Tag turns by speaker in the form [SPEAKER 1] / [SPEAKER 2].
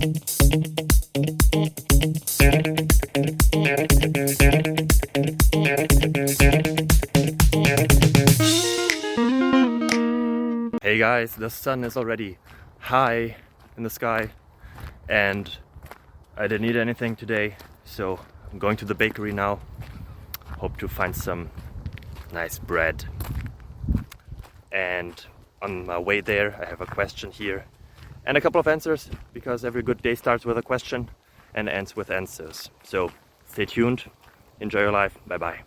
[SPEAKER 1] Hey guys, the sun is already high in the sky and I didn't eat anything today, so I'm going to the bakery now. Hope to find some nice bread. And on my way there I have a question here and a couple of answers, because every good day starts with a question and ends with answers. So stay tuned, enjoy your life, bye bye.